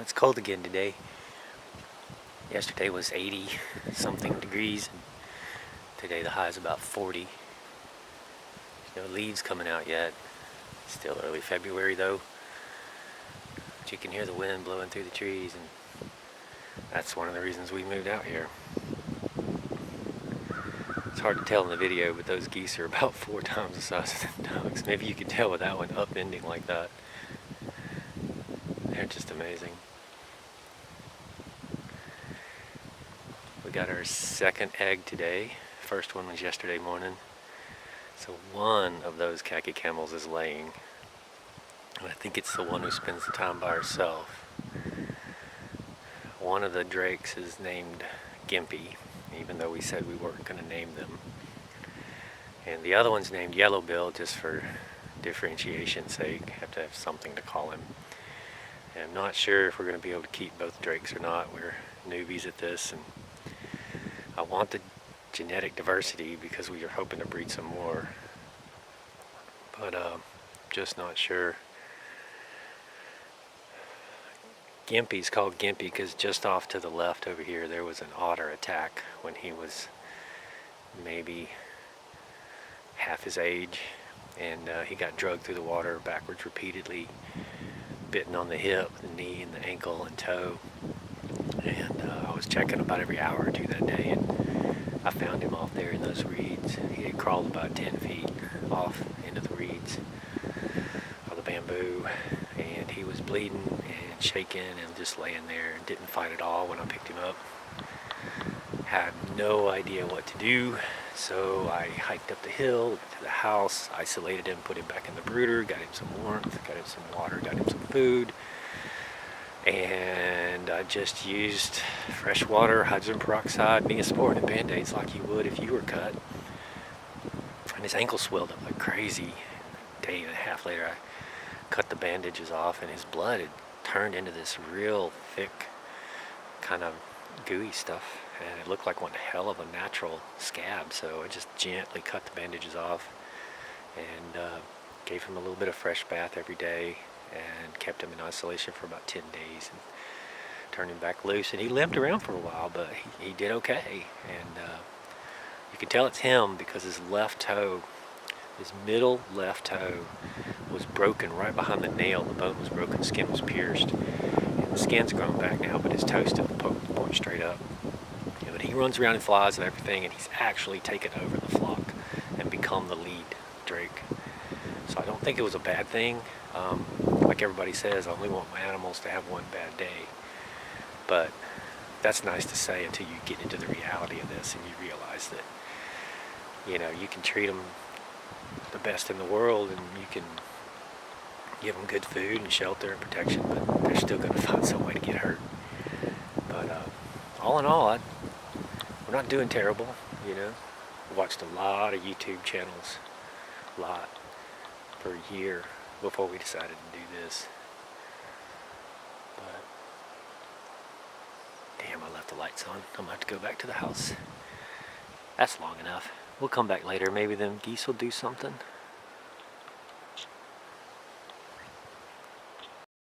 It's cold again today. Yesterday was 80 something degrees, and today the high is about 40. No leaves coming out yet. Still early February though. But you can hear the wind blowing through the trees, and that's one of the reasons we moved out here. It's hard to tell in the video, but those geese are about 4 times the size of the ducks. Maybe you can tell with that one upending like that. They're just amazing. We got our second egg today. First one was yesterday morning. So one of those Khaki Campbells is laying. And I think it's the one who spends the time by herself. One of the drakes is named Gimpy, even though we said we weren't going to name them. And the other one's named Yellowbill, just for differentiation's sake. Have to have something to call him. And I'm not sure if we're going to be able to keep both drakes or not. We're newbies at this, and I want the genetic diversity because we are hoping to breed some more, but just not sure. Gimpy's called Gimpy because just off to the left over here there was an otter attack when he was maybe half his age, and he got drugged through the water backwards repeatedly, bitten on the hip, the knee, and the ankle and toe. And I was checking about every hour or two that day, and I found him off there in those reeds. He had crawled about 10 feet off into the reeds or the bamboo, and he was bleeding and shaking and just laying there and didn't fight at all when I picked him up. Had no idea what to do, so I hiked up the hill to the house, isolated him, put him back in the brooder, got him some warmth, got him some water, got him some food, and I just used fresh water, hydrogen peroxide, Neosporin, and Band-Aids like you would if you were cut. And his ankle swelled up like crazy. A day and a half later I cut the bandages off, and his blood had turned into this real thick kind of gooey stuff, and it looked like one hell of a natural scab. So I just gently cut the bandages off and gave him a little bit of fresh bath every day, and kept him in isolation for about 10 days and turned him back loose. And he limped around for a while, but he did okay. And you can tell it's him because his left toe, his middle left toe, was broken right behind the nail. The bone was broken, the skin was pierced, and the skin's grown back now, but his toe still points straight up. But he runs around and flies and everything, and he's actually taken over the flock and become the lead drake. So I don't think it was a bad thing. Like everybody says, I only want my animals to have one bad day. But that's nice to say until you get into the reality of this and you realize that, you know, you can treat them the best in the world and you can give them good food and shelter and protection, but they're still going to find some way to get hurt. But all in all, we're not doing terrible, you know. I watched a lot of YouTube channels, for a year before we decided to do this. But damn, I left the lights on. I'm gonna have to go back to the house. That's long enough. We'll come back later. Maybe them geese will do something.